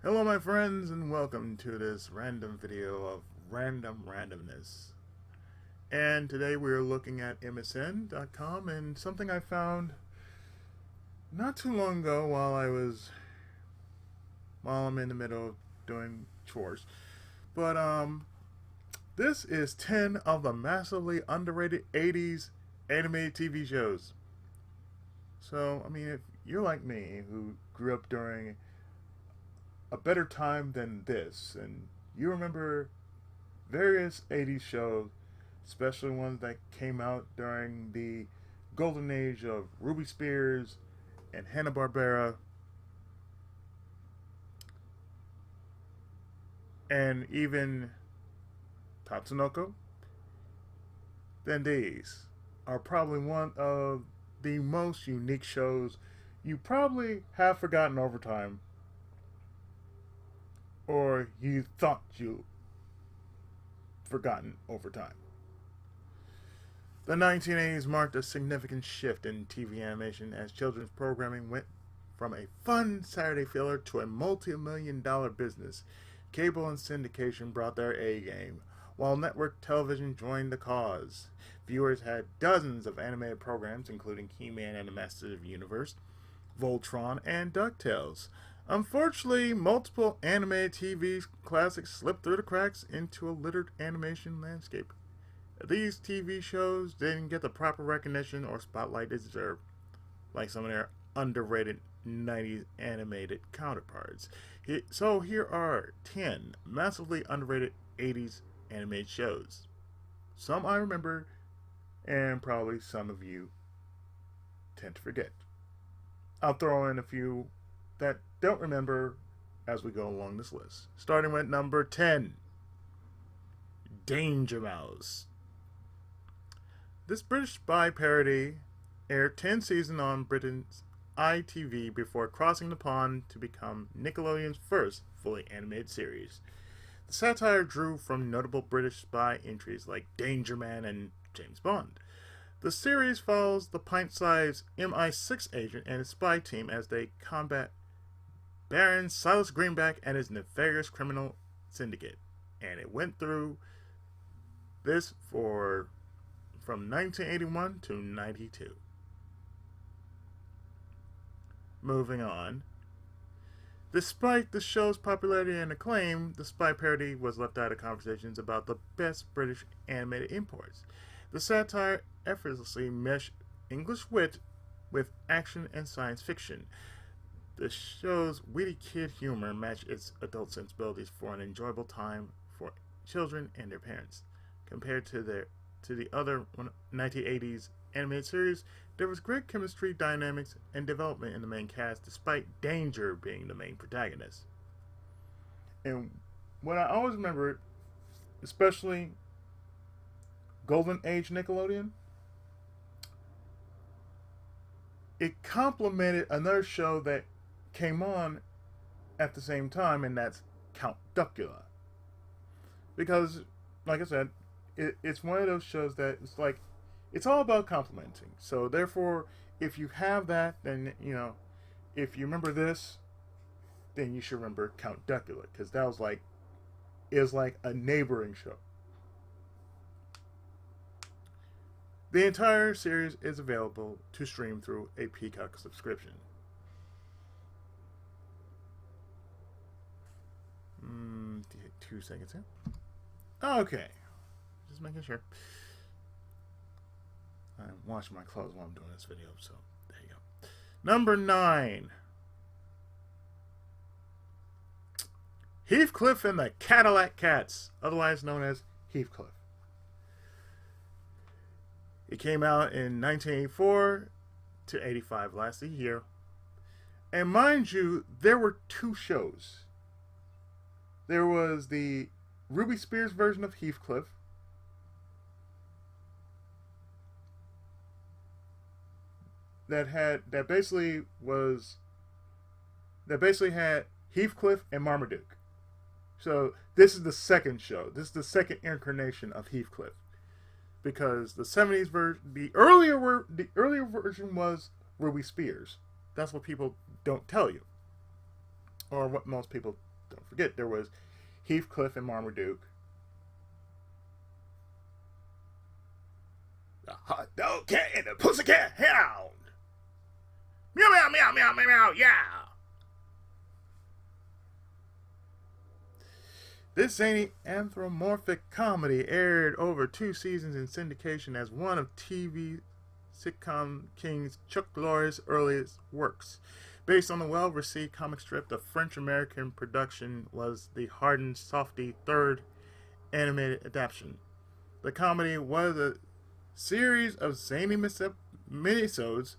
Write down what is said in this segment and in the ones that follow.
Hello my friends and welcome to this random video of random randomness. And today we're looking at MSN.com and something I found not too long ago while I'm in the middle of doing chores. But this is 10 of the massively underrated 80s animated TV shows. So, I mean, if you're like me who grew up during a better time than this, and you remember various 80s shows, especially ones that came out during the golden age of Ruby Spears and Hanna-Barbera, and even Tatsunoko, then these are probably one of the most unique shows you probably have forgotten over time, or you thought you forgotten over time. The 1980s marked a significant shift in TV animation as children's programming went from a fun Saturday filler to a multi-million-dollar business. Cable and syndication brought their A game, while network television joined the cause. Viewers had dozens of animated programs, including He-Man and the Masters of the Universe, Voltron, and DuckTales. Unfortunately, multiple animated TV classics slipped through the cracks into a littered animation landscape. These TV shows didn't get the proper recognition or spotlight they deserved, like some of their underrated 90s animated counterparts. So here are 10 massively underrated 80s animated shows. Some I remember, and probably some of you tend to forget. I'll throw in a few that don't remember as we go along this list. Starting with number 10, Danger Mouse. This British spy parody aired 10 seasons on Britain's ITV before crossing the pond to become Nickelodeon's first fully animated series. The satire drew from notable British spy entries like Danger Man and James Bond. The series follows the pint-sized MI6 agent and his spy team as they combat Baron Silas Greenback and his nefarious criminal syndicate. And it went through this from 1981 to 92. Moving on. Despite the show's popularity and acclaim, the spy parody was left out of conversations about the best British animated imports. The satire effortlessly meshed English wit with action and science fiction. The show's witty kid humor matched its adult sensibilities for an enjoyable time for children and their parents. Compared to the other 1980s animated series, there was great chemistry, dynamics, and development in the main cast, despite Danger being the main protagonist. And what I always remember, especially Golden Age Nickelodeon, it complemented another show that came on at the same time, and that's Count Duckula. Because, like I said, it's one of those shows that it's like, it's all about complementing. So therefore, if you have that, then, if you remember this, then you should remember Count Duckula, because that was like a neighboring show. The entire series is available to stream through a Peacock subscription. 2 seconds here. Okay. Just making sure. I'm washing my clothes while I'm doing this video, so there you go. Number 9. Heathcliff and the Cadillac Cats, otherwise known as Heathcliff. It came out in 1984 to 85, lasted a year. And mind you, there were 2 shows. There was the Ruby Spears version of Heathcliff, that basically had Heathcliff and Marmaduke. So this is the second show. This is the second incarnation of Heathcliff, because the 70s version, the earlier version was Ruby Spears. That's what people don't tell you, or what most people don't forget, there was Heathcliff and Marmaduke. The hot dog cat and the pussycat hound. Meow, meow, meow, meow, meow, meow, yeah. This zany anthropomorphic comedy aired over 2 seasons in syndication as one of TV sitcom king Chuck Lorre's earliest works. Based on the well-received comic strip, the French-American production was the hardened softy third animated adaptation. The comedy was a series of zany minisodes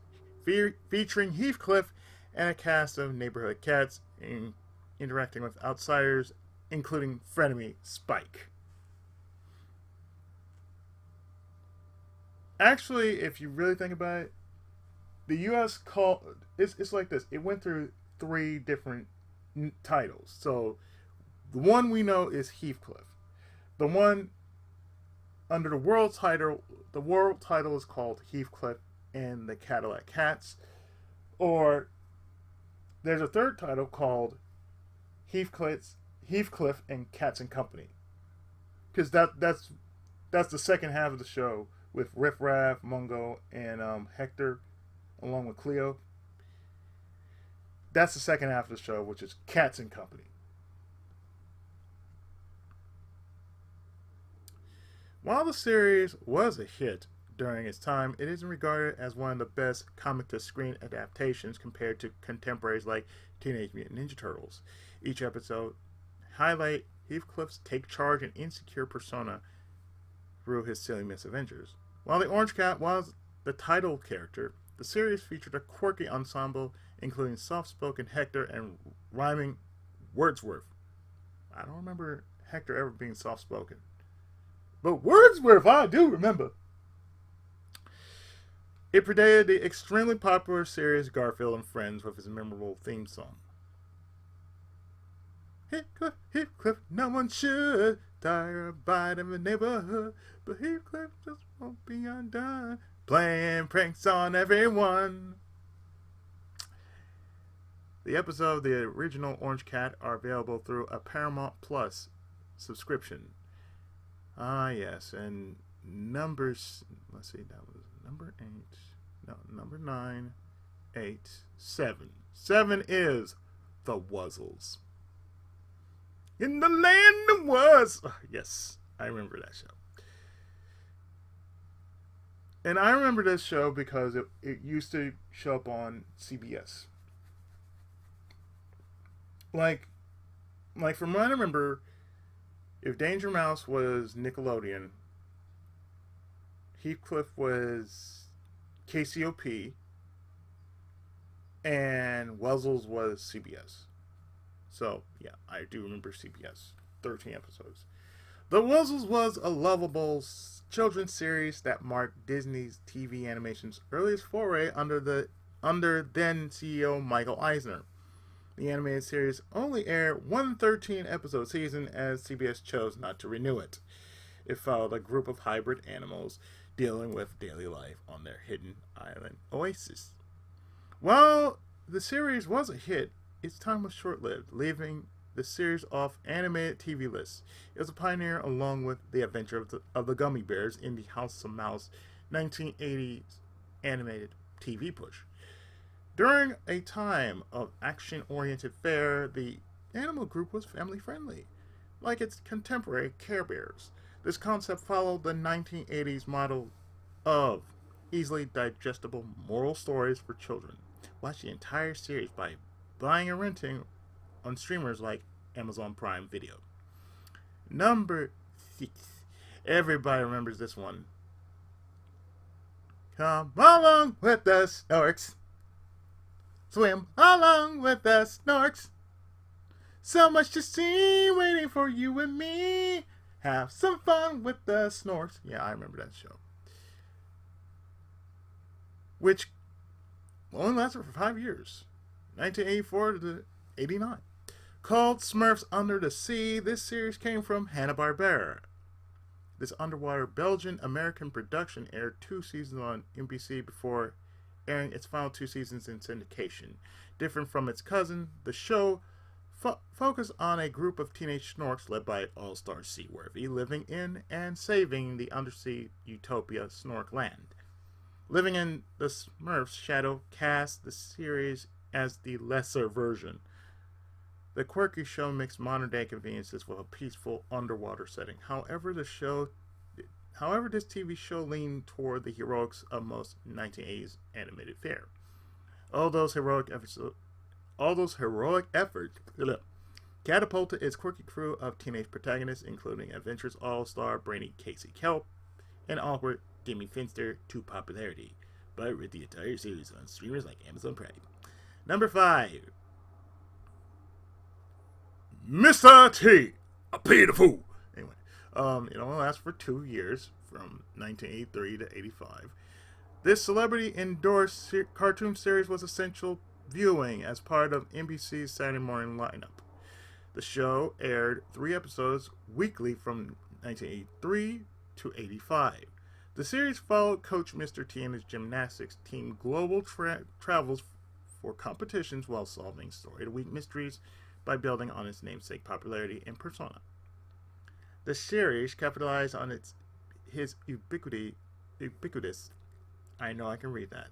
featuring Heathcliff and a cast of neighborhood cats interacting with outsiders, including frenemy Spike. Actually, if you really think about it, the U.S. it's like this. It went through 3 different titles. So the one we know is Heathcliff. The one under the world title is called Heathcliff and the Cadillac Cats. Or there's a third title called Heathcliff and Cats and Company, because that's the second half of the show with Riff Raff, Mungo, and Hector, along with Cleo. That's the second half of the show, which is Cats and Company. While the series was a hit during its time, it isn't regarded as one of the best comic-to-screen adaptations compared to contemporaries like Teenage Mutant Ninja Turtles. Each episode highlight Heathcliff's take charge and insecure persona through his silly misadventures. While the Orange Cat was the title character, the series featured a quirky ensemble including soft-spoken Hector and rhyming Wordsworth. I don't remember Hector ever being soft-spoken, but Wordsworth I do remember. It predated the extremely popular series Garfield and Friends with its memorable theme song. Heathcliff, Heathcliff, no one should tire a bite in the neighborhood, but Heathcliff just won't be undone, playing pranks on everyone. The episodes of the original Orange Cat are available through a Paramount Plus subscription. Ah, yes, and numbers, let's see, that was number 8, no, number 9, 8, 7. 7 is The Wuzzles. In the land of was. Oh, yes, I remember that show. And I remember this show because it used to show up on CBS. Like from what I remember, if Danger Mouse was Nickelodeon, Heathcliff was KCOP, and Wuzzles was CBS. So, yeah, I do remember CBS. 13 episodes. The Wuzzles was a lovable children's series that marked Disney's TV animation's earliest foray under then CEO Michael Eisner. The animated series only aired one 13-episode season as CBS chose not to renew it. It followed a group of hybrid animals dealing with daily life on their hidden island oasis. While the series was a hit, its time was short-lived, leaving the series off animated TV lists. It was a pioneer along with The Adventure of the Gummy Bears in the House of Mouse 1980s animated TV push. During a time of action-oriented fare, the animal group was family-friendly, like its contemporary Care Bears. This concept followed the 1980s model of easily digestible moral stories for children. Watch the entire series by buying or renting on streamers like Amazon Prime Video. Number 6. Everybody remembers this one. Come along with the Snorks. Swim along with the Snorks. So much to see waiting for you and me. Have some fun with the Snorks. Yeah, I remember that show. Which only lasted for 5 years. 1984 to 89. Called Smurfs Under the Sea, this series came from Hanna-Barbera. This underwater Belgian-American production aired 2 seasons on NBC before airing its final 2 seasons in syndication. Different from its cousin, the show focus on a group of teenage snorks led by all-star Seaworthy living in and saving the undersea utopia Snorkland. Living in the Smurfs shadow cast the series as the lesser version. The quirky show mixed modern-day conveniences with a peaceful underwater setting. However, this TV show leaned toward the heroics of most 1980s animated fare. All those heroic efforts catapulted its quirky crew of teenage protagonists, including adventurous all-star brainy Casey Kelp and awkward Demi Finster, to popularity, but with the entire series on streamers like Amazon Prime. Number 5. Mr. T, a pitiful. Anyway, it only lasts for 2 years, from 1983 to 85. This celebrity-endorsed cartoon series was essential viewing as part of NBC's Saturday morning lineup. The show aired 3 episodes weekly from 1983 to 85. The series followed Coach Mr. T and his gymnastics team global travels for competitions while solving story-of-the-week mysteries by building on its namesake popularity and persona. The series capitalized on his ubiquitous. I know I can read that.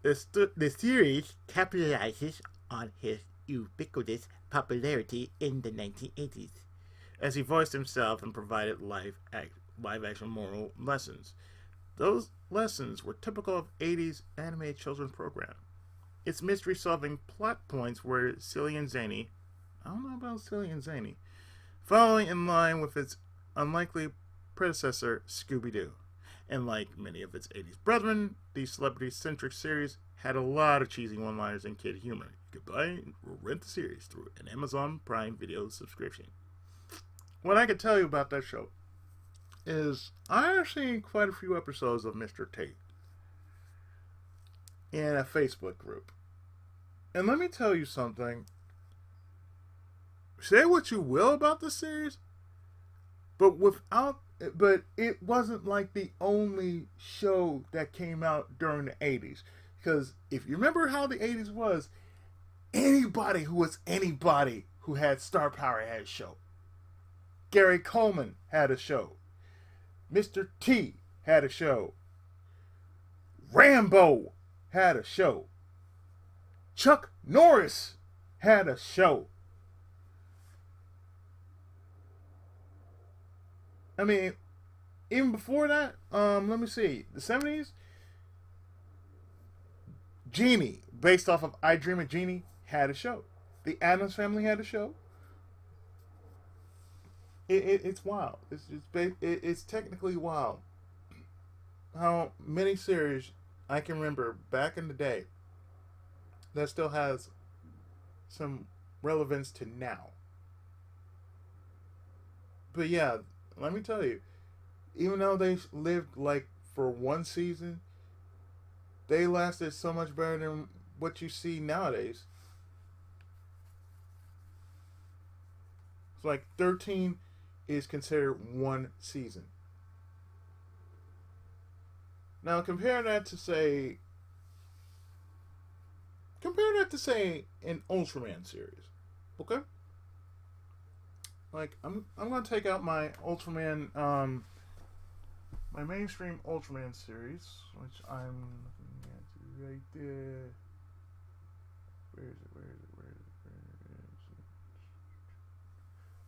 The series capitalizes on his ubiquitous popularity in the 1980s, as he voiced himself and provided live-action moral lessons. Those lessons were typical of 80s animated children's program. Its mystery-solving plot points were silly and zany. I don't know about silly and zany. Following in line with its unlikely predecessor, Scooby-Doo. And like many of its 80s brethren, the celebrity-centric series had a lot of cheesy one-liners and kid humor. You could buy or rent the series through an Amazon Prime Video subscription. What I can tell you about that show is I have seen quite a few episodes of Mr. Tate in a Facebook group. And let me tell you something. Say what you will about the series, but it wasn't like the only show that came out during the 80s. Because if you remember how the 80s was, anybody who had star power had a show. Gary Coleman had a show. Mr. T had a show. Rambo had a show. Chuck Norris had a show. I mean, even before that, let me see. The 70s, Genie, based off of I Dream of Jeannie, had a show. The Addams Family had a show. It's wild. It's technically wild how many series I can remember back in the day that still has some relevance to now. But yeah, let me tell you, even though they lived like for one season, they lasted so much better than what you see nowadays. It's like 13 is considered one season. Now compare that to say an Ultraman series, okay? Like I'm gonna take out my Ultraman, my mainstream Ultraman series, which I'm looking at right there. Where is it?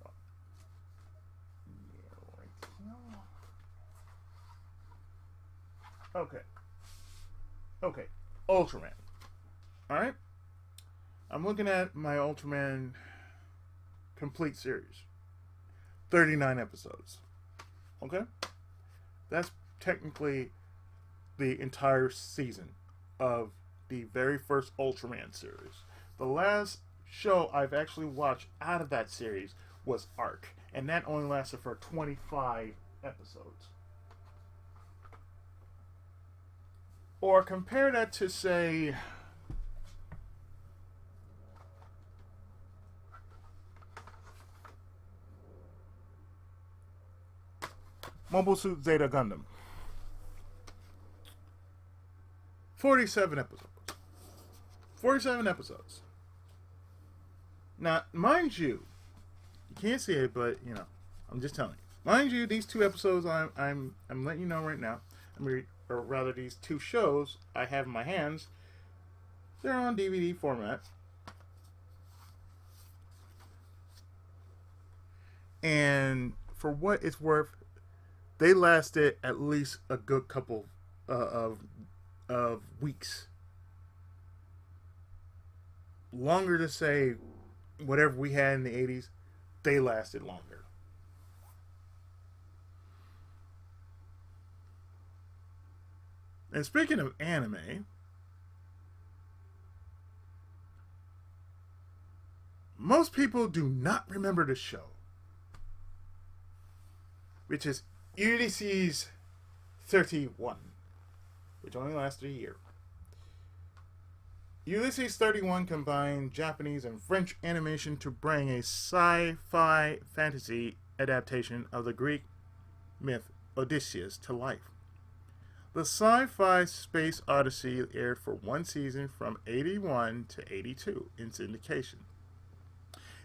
Oh. Yeah, right here. Okay. Ultraman. Alright? I'm looking at my Ultraman complete series. 39 episodes. Okay? That's technically the entire season of the very first Ultraman series. The last show I've actually watched out of that series was Arc, and that only lasted for 25 episodes. Or compare that to, say, Mobile Suit Zeta Gundam. 47 episodes. 47 episodes. Now, mind you can't see it, but I'm just telling you. Mind you, these two episodes I'm letting you know right now. Or rather, these two shows I have in my hands. They're on DVD format, and for what it's worth, they lasted at least a good couple of weeks. Longer to say, whatever we had in the 80s, they lasted longer. And speaking of anime, most people do not remember the show, which is Ulysses 31, which only lasted a year. Ulysses 31 combined Japanese and French animation to bring a sci-fi fantasy adaptation of the Greek myth Odysseus to life. The sci-fi space odyssey aired for one season from 81 to 82 in syndication.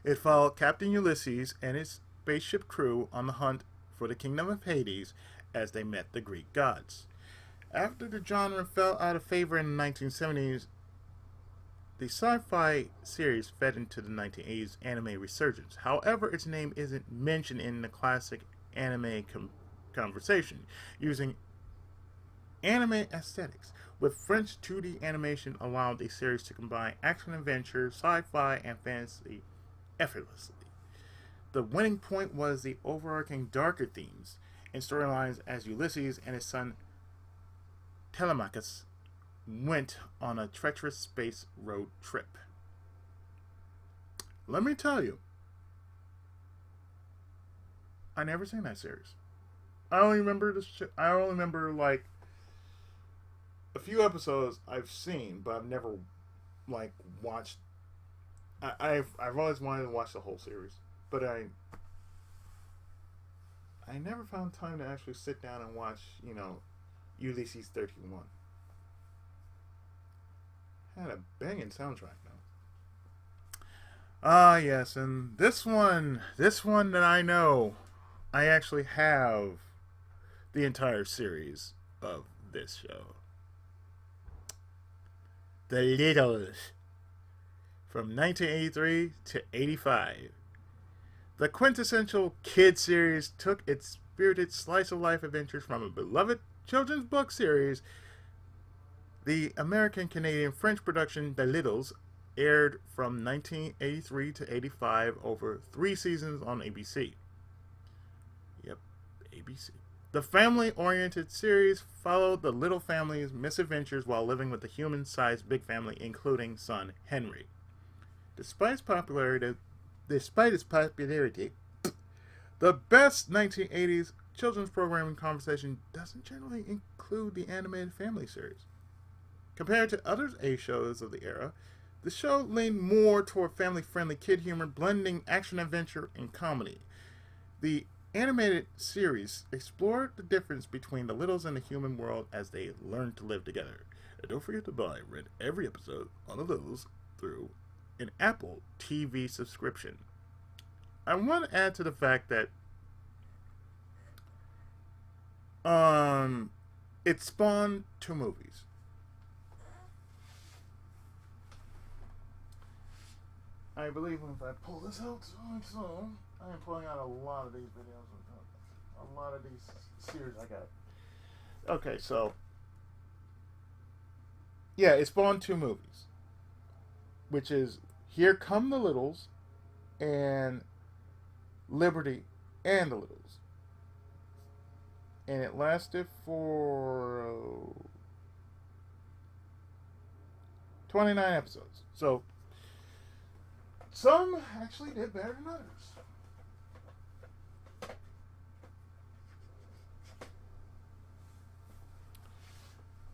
It followed Captain Ulysses and his spaceship crew on the hunt for the kingdom of Hades as they met the Greek gods. After the genre fell out of favor in the 1970s, the sci-fi series fed into the 1980s anime resurgence. However, its name isn't mentioned in the classic anime conversation, using anime aesthetics, with French 2D animation allowed the series to combine action-adventure, sci-fi, and fantasy effortlessly. The winning point was the overarching darker themes and storylines as Ulysses and his son Telemachus went on a treacherous space road trip. Let me tell you, I never seen that series. I only remember I only remember like a few episodes I've seen, but I've never like watched. I've always wanted to watch the whole series, but I never found time to actually sit down and watch Ulysses 31. Had a banging soundtrack though. Ah yes, and this one that I know, I actually have the entire series of this show. The Littles, from 1983 to 85. The quintessential kid series took its spirited slice of life adventures from a beloved children's book series. The American-Canadian-French production The Littles aired from 1983 to 85 over 3 seasons on ABC. Yep, ABC. The family-oriented series followed the Little family's misadventures while living with the human-sized big family, including son Henry. Despite its popularity, the best 1980s children's programming conversation doesn't generally include the animated family series. Compared to other A shows of the era, the show leaned more toward family-friendly kid humor, blending action-adventure and comedy. The animated series explored the difference between the Littles and the human world as they learned to live together. And don't forget to rent every episode on the Littles through an Apple TV subscription. I want to add to the fact that it spawned 2 movies. I believe if I pull this out, so I am pulling out a lot of these videos, a lot of these series I got. Okay, so yeah, it spawned 2 movies, which is Here Come the Littles and Liberty and the Littles, and it lasted for 29 episodes. So some actually did better than others.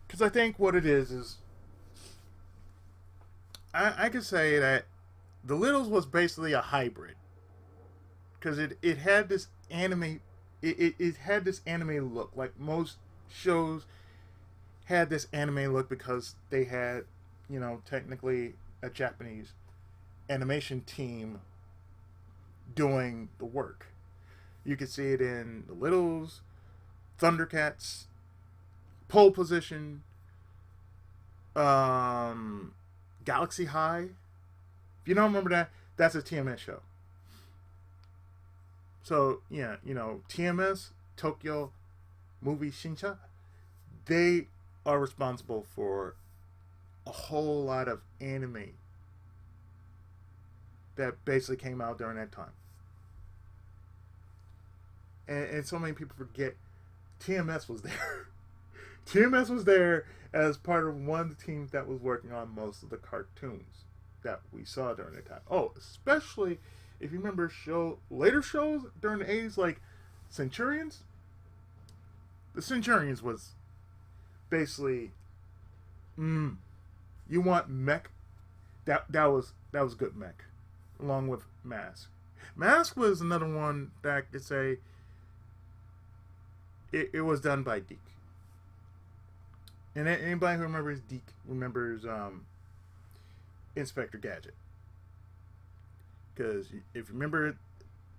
Because I think what it is I could say that The Littles was basically a hybrid. Because it had this anime, it had this anime look. Like most shows had this anime look because they had, technically a Japanese animation team doing the work. You could see it in The Littles, Thundercats, Pole Position, Galaxy High. If you don't remember that, that's a TMS show. So yeah, TMS, Tokyo Movie Shinsha, they are responsible for a whole lot of anime that basically came out during that time. And so many people forget TMS was there. TMS was there as part of one of the teams that was working on most of the cartoons that we saw during that time. Oh, especially if you remember later shows during the 80s like Centurions. The Centurions was basically you want mech. That was good mech. Along with Mask. Mask was another one that I could say it was done by Deke. And anybody who remembers Deke remembers Inspector Gadget. Because if you remember,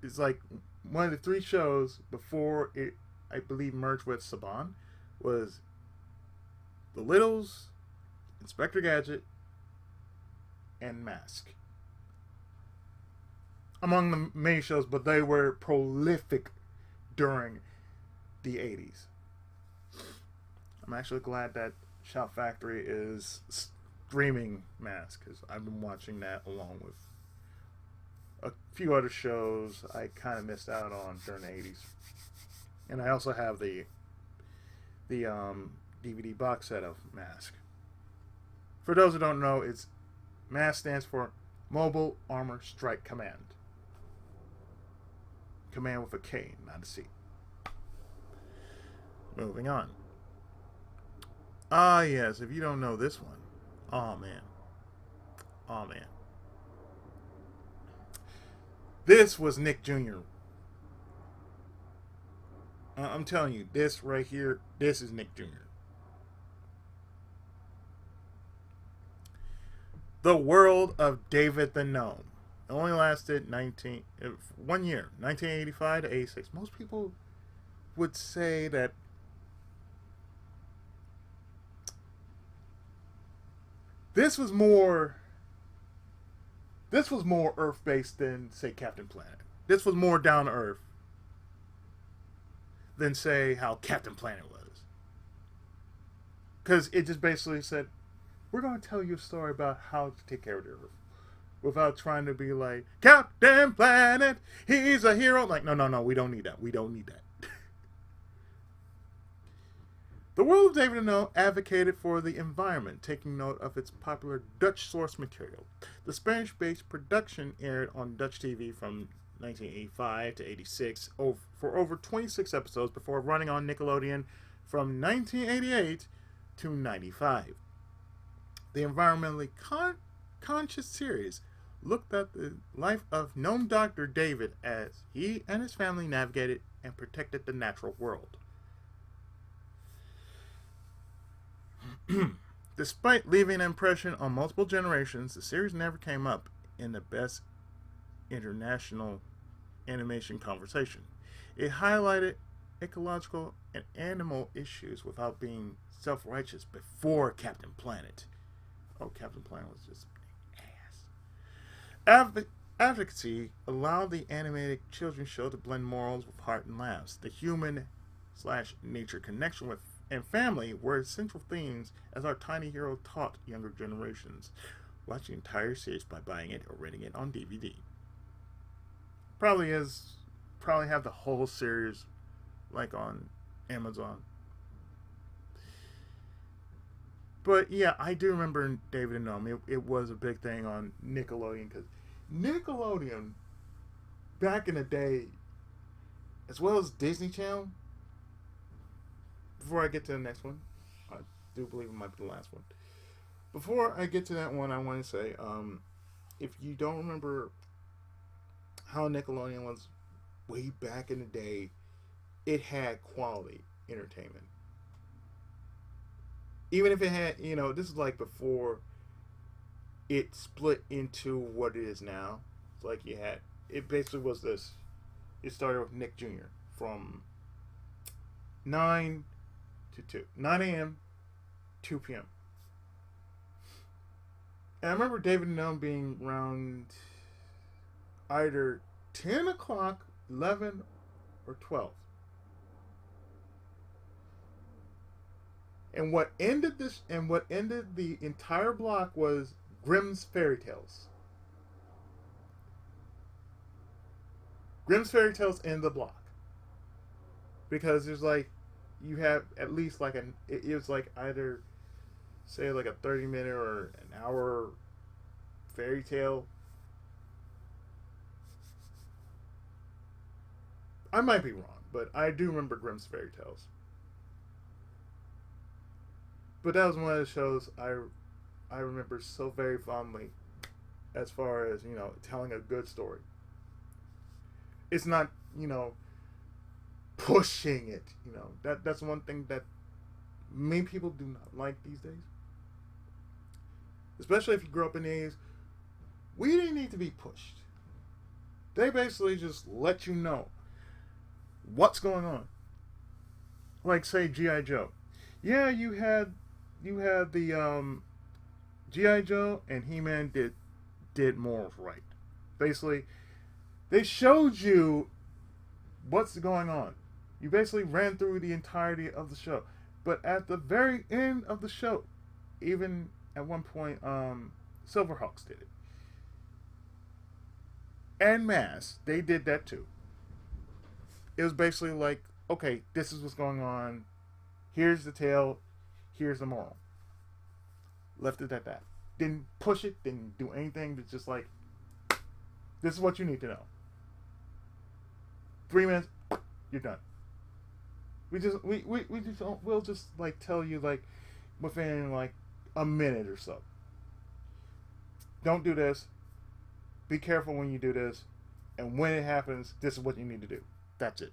it's like one of the three shows before it, I believe, merged with Saban, was The Littles, Inspector Gadget, and Mask. Among the many shows, but they were prolific during the 80s. I'm actually glad that Shout Factory is streaming Mask, because I've been watching that along with a few other shows I kind of missed out on during the 80s. And I also have the DVD box set of Mask. For those who don't know, Mask stands for Mobile Armor Strike Command. Command with a K, not a C. Moving on. Yes, if you don't know this one. Oh man. This was Nick Jr. I'm telling you, this right here, this is Nick Jr. The World of David the Gnome. It only lasted 1 year, 1985 to 86. Most people would say that this was more Earth-based than, say, Captain Planet. This was more down to Earth than, say, how Captain Planet was. Because it just basically said, we're going to tell you a story about how to take care of the Earth. Without trying to be like, Captain Planet, he's a hero. Like, no, we don't need that. We don't need that. The World of David and Gnome advocated for the environment, taking note of its popular Dutch source material. The Spanish-based production aired on Dutch TV from 1985 to 86 for over 26 episodes before running on Nickelodeon from 1988 to 95. The environmentally conscious series looked at the life of gnome doctor David as he and his family navigated and protected the natural world. Despite leaving an impression on multiple generations, the series never came up in the best international animation conversation. It highlighted ecological and animal issues without being self-righteous before Captain Planet. Oh, Captain Planet was just ass. Advocacy allowed the animated children's show to blend morals with heart and laughs. The human/nature connection with and family were essential themes as our tiny hero taught younger generations. Watch the entire series by buying it or renting it on DVD. Probably have the whole series like on Amazon. But yeah, I do remember David and Gnome. It was a big thing on Nickelodeon, because Nickelodeon back in the day, as well as Disney Channel. Before I get to the next one, I do believe it might be the last one. Before I get to that one, I want to say, if you don't remember how Nickelodeon was way back in the day, it had quality entertainment. Even if it had, this is like before it split into what it is now. It's like you had, it basically was this. It started with Nick Jr. from 9 to 2. 9 a.m., 2 p.m. And I remember David and Ellen being around either 10 o'clock, 11, or 12. And what ended the entire block was Grimm's Fairy Tales. Grimm's Fairy Tales in the block. Because there's like, you have at least like it was like either, say like a 30-minute or an hour fairy tale. I might be wrong, but I do remember Grimm's Fairy Tales. But that was one of the shows I remember so very fondly, as far as, you know, telling a good story. It's not, you know, pushing it. You know, that's one thing that many people do not like these days. Especially if you grew up in the 80s. We didn't need to be pushed. They basically just let you know what's going on. Like, say, G.I. Joe. Yeah, you had the G.I. Joe and He-Man did morals right. Basically, they showed you what's going on. You basically ran through the entirety of the show. But at the very end of the show, even at one point, Silverhawks did it. En masse, they did that too. It was basically like, okay, this is what's going on. Here's the tale. Here's the moral. Left it at that. Didn't push it. Didn't do anything. But just like, this is what you need to know. 3 minutes, you're done. We'll just like tell you like within like a minute or so. Don't do this. Be careful when you do this. And when it happens, this is what you need to do. That's it.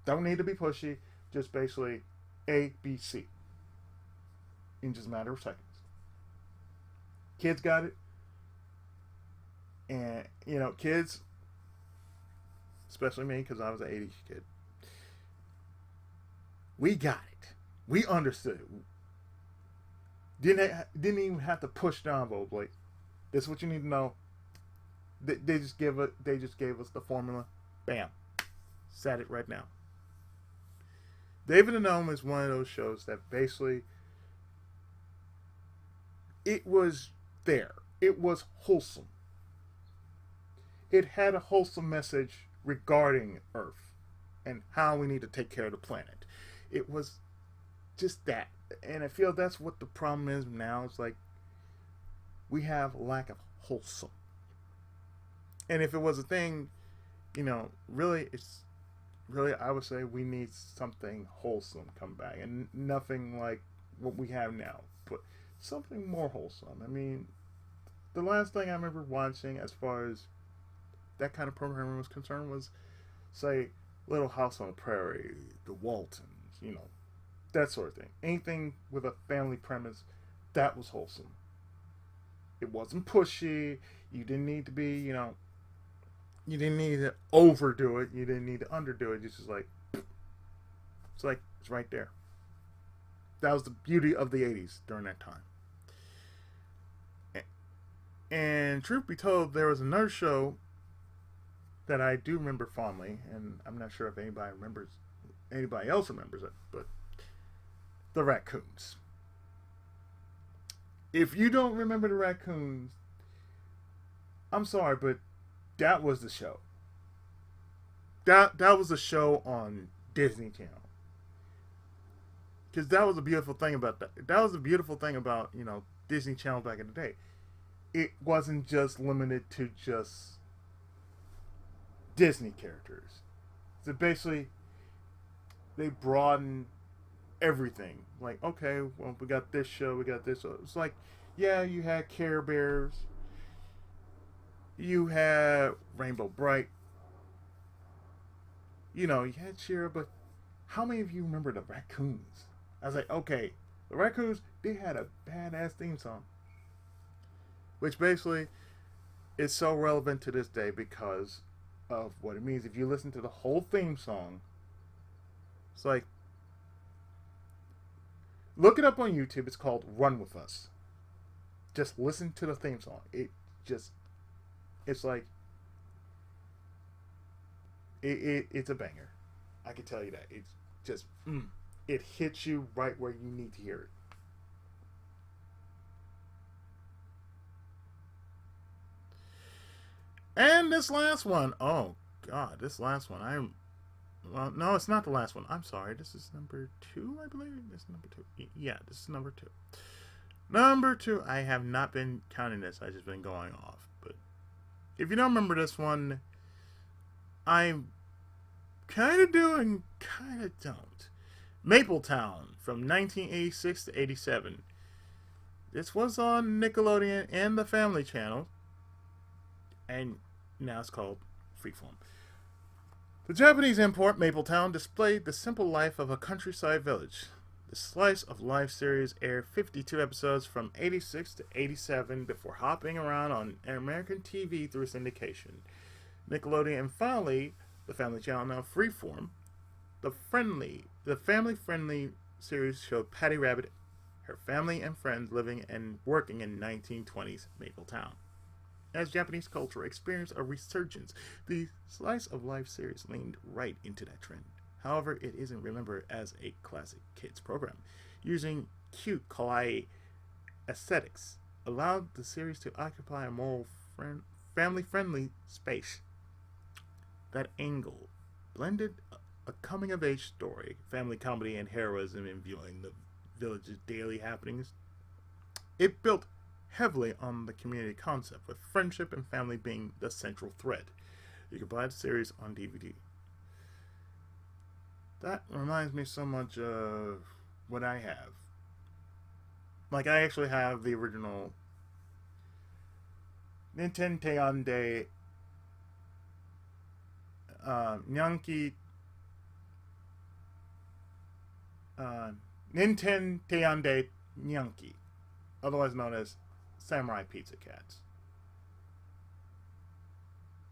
Don't need to be pushy. Just basically A, B, C. In just a matter of seconds. Kids got it. And, you know, kids, especially me, because I was an 80s kid, we got it. We understood it. Didn't even have to push the envelope. Like, this is what you need to know. They just gave us the formula. Bam. Said it right now. David and Gnome is one of those shows that basically, it was there. It was wholesome. It had a wholesome message regarding Earth and how we need to take care of the planet. It was just that. And I feel that's what the problem is now. It's like, we have lack of wholesome. And if it was a thing, you know, really, I would say we need something wholesome come back. And nothing like what we have now. But something more wholesome. I mean, the last thing I remember watching as far as that kind of programming was concerned was, say, Little House on the Prairie, The Waltons, you know, that sort of thing. Anything with a family premise, that was wholesome. It wasn't pushy. You didn't need to be, you know, you didn't need to overdo it. You didn't need to underdo it. It's just like, it's right there. That was the beauty of the 80s during that time. And truth be told, there was another show that I do remember fondly, and I'm not sure if anybody else remembers it, but the Raccoons. If you don't remember the Raccoons, I'm sorry, but that was the show. That was the show on Disney Channel. Because that was a beautiful thing about that. That was a beautiful thing about, you know, Disney Channel back in the day. It wasn't just limited to just Disney characters. So basically, they broadened everything. Like, okay, well, we got this show, we got this. It's like, yeah, you had Care Bears, you had Rainbow Bright, you know, you had Shira, but how many of you remember the Raccoons? I was like, okay, the Raccoons, they had a badass theme song. which basically is so relevant to this day because of what it means. If you listen to the whole theme song, it's like, look it up on YouTube. It's called Run With Us. Just listen to the theme song. It's like, it's a banger. I can tell you that. It's just, it hits you right where you need to hear it. And this last one, oh God, this last one, well, no, it's not the last one. I'm sorry. This is number 2, I believe. This is number 2. Yeah, this is number 2. Number 2, I have not been counting this. I've just been going off. But if you don't remember this one, I'm kind of do and kind of don't. Mapletown from 1986 to 87. This was on Nickelodeon and the Family Channel. And now it's called Freeform. The Japanese import, Mapletown, displayed the simple life of a countryside village. The Slice of Life series aired 52 episodes from 86 to 87 before hopping around on American TV through syndication. Nickelodeon and finally, the Family Channel, now Freeform. The family-friendly series showed Patty Rabbit, her family and friends living and working in 1920s Mapletown. As Japanese culture experienced a resurgence, the Slice of Life series leaned right into that trend. However, it isn't remembered as a classic kids program. Using cute, kawaii aesthetics allowed the series to occupy a more family-friendly space. That angle blended a coming-of-age story, family comedy, and heroism in viewing the village's daily happenings. It built heavily on the community concept, with friendship and family being the central thread. You can buy the series on DVD. That reminds me so much of what I have. Like, I actually have the original Nintendo Nyanki Nintendo Nyanki, otherwise known as Samurai Pizza Cats.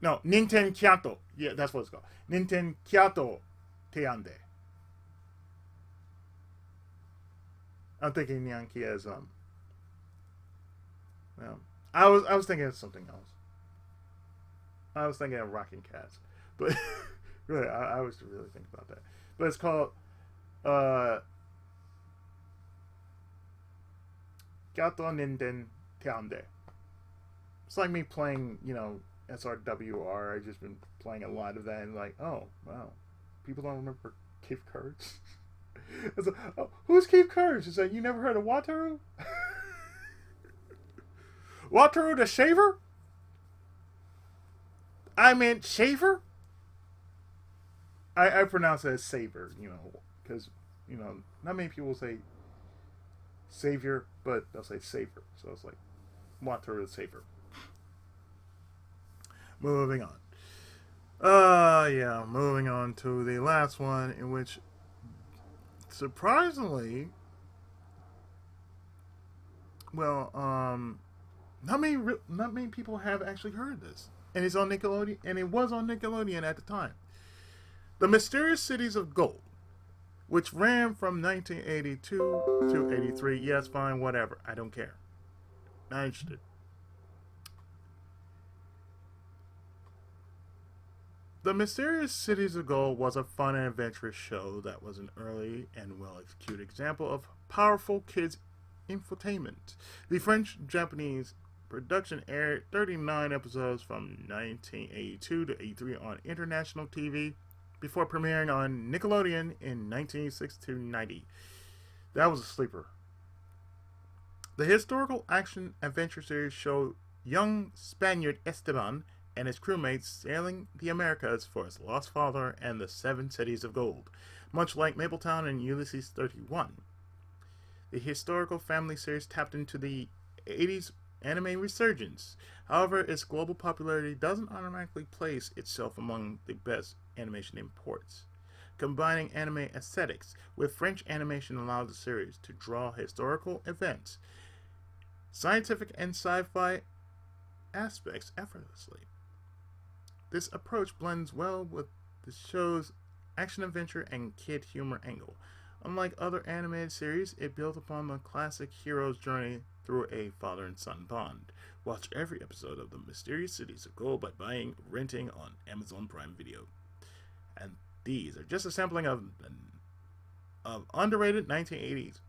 No, Nintendo Kyato. Yeah, that's what it's called. Nintendo Kyato Teande. I'm thinking Nyanki as well, I was thinking of something else. I was thinking of Rocking Cats, but really, I was really thinking about that. But it's called Kyato Nintendo Teande. It's like me playing, SRWR. I've just been playing a lot of that, and like, oh wow, people don't remember Keith Courage. It's like, oh, who's Keith Courage? It's like, you never heard of Wataru? Wataru the Shaver? I meant Shaver? I pronounce it as Saver, because, not many people say Savior, but they'll say Saver. So it's like, Wataru the Saver. Moving on. Moving on to the last one, in which, surprisingly, not many people have actually heard this, and it's on Nickelodeon, and it was on Nickelodeon at the time. The Mysterious Cities of Gold, which ran from 1982 to 83. Yes, fine, whatever. I don't care. Not interested. The Mysterious Cities of Gold was a fun and adventurous show that was an early and well-executed example of powerful kids' infotainment. The French-Japanese production aired 39 episodes from 1982 to 83 on international TV before premiering on Nickelodeon in 1986 to 90. That was a sleeper. The historical action-adventure series showed young Spaniard Esteban and his crewmates sailing the Americas for his lost father and the 7 Cities of Gold, much like Mapletown and Ulysses 31. The historical family series tapped into the 80s anime resurgence. However, its global popularity doesn't automatically place itself among the best animation imports. Combining anime aesthetics with French animation allowed the series to draw historical events, scientific and sci-fi aspects effortlessly. This approach blends well with the show's action-adventure and kid humor angle. Unlike other animated series, it built upon the classic hero's journey through a father and son bond. Watch every episode of The Mysterious Cities of Gold by buying or renting on Amazon Prime Video. And these are just a sampling of underrated 1980s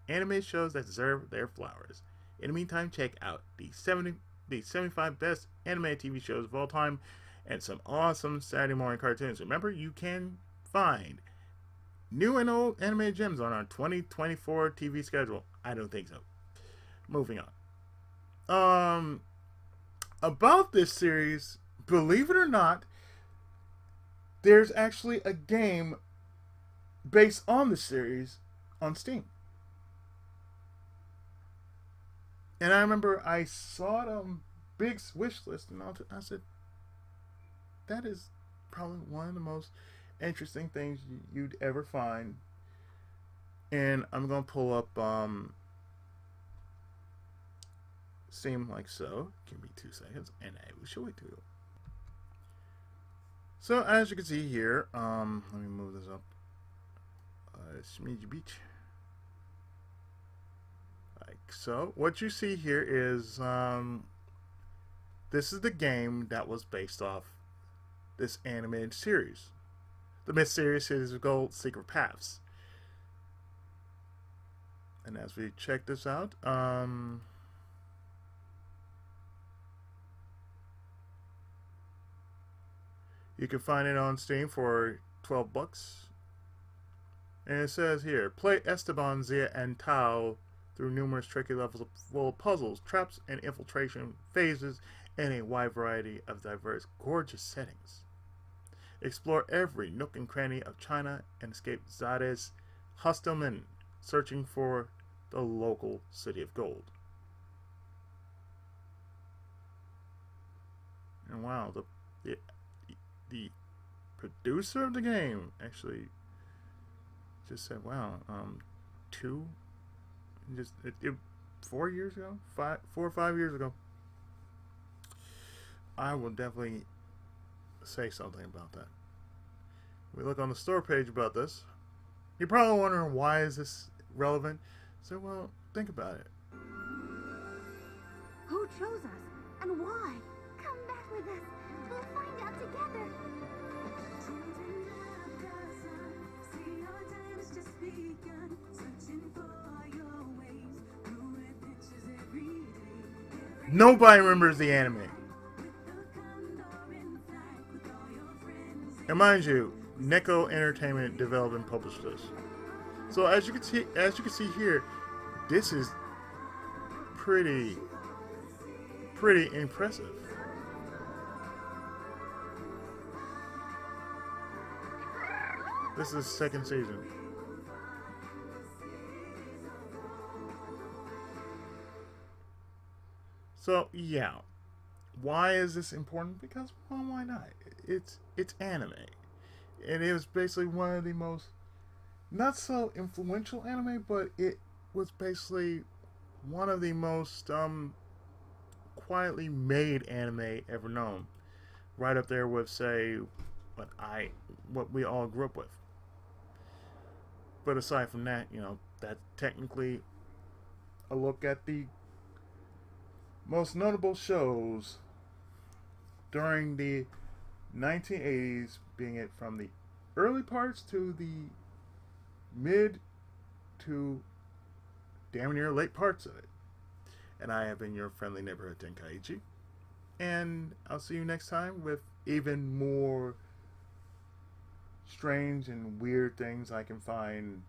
anime shows that deserve their flowers. In the meantime, check out the 75 best animated TV shows of all time and some awesome Saturday morning cartoons. Remember, you can find new and old animated gems on our 2024 TV schedule. I don't think so. Moving on. About this series, believe it or not, there's actually a game based on the series on Steam. And I remember I saw it on big wish list, and I said, that is probably one of the most interesting things you'd ever find. And I'm going to pull up Steam like so. Give me 2 seconds, and I will show it to you. So as you can see here, let me move this up. Smidge Beach. Like so. What you see here is this is the game that was based off this animated series. The Mysterious Cities of Gold Secret Paths. And as we check this out, you can find it on Steam for $12. And it says here, play Esteban, Zia, and Tao through numerous tricky levels full of puzzles, traps, and infiltration phases in a wide variety of diverse, gorgeous settings. Explore every nook and cranny of China and escape Zade's hostile men searching for the local city of gold. And wow, the producer of the game actually just said, wow, 4 years ago, 4 or 5 years ago. I will definitely say something about that. We look on the store page about this. You're probably wondering, why is this relevant? So, well, think about it. Who chose us and why? Come back with us. We'll find out together. Nobody remembers the anime. And mind you, Neko Entertainment developed and published this. So as you can see here, this is pretty impressive. This is the second season. So yeah, why is this important? Because, well, why not? It's anime. And it was basically one of the most, not so influential anime, but it was basically one of the most quietly made anime ever known. Right up there with, say, what we all grew up with. But aside from that, you know, that's technically a look at the most notable shows during the 1980s, being it from the early parts to the mid to damn near late parts of it. And I have been your friendly neighborhood Tenkaichi. And I'll see you next time with even more strange and weird things I can find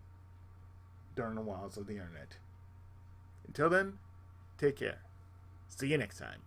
during the wilds of the internet. Until then, take care. See you next time.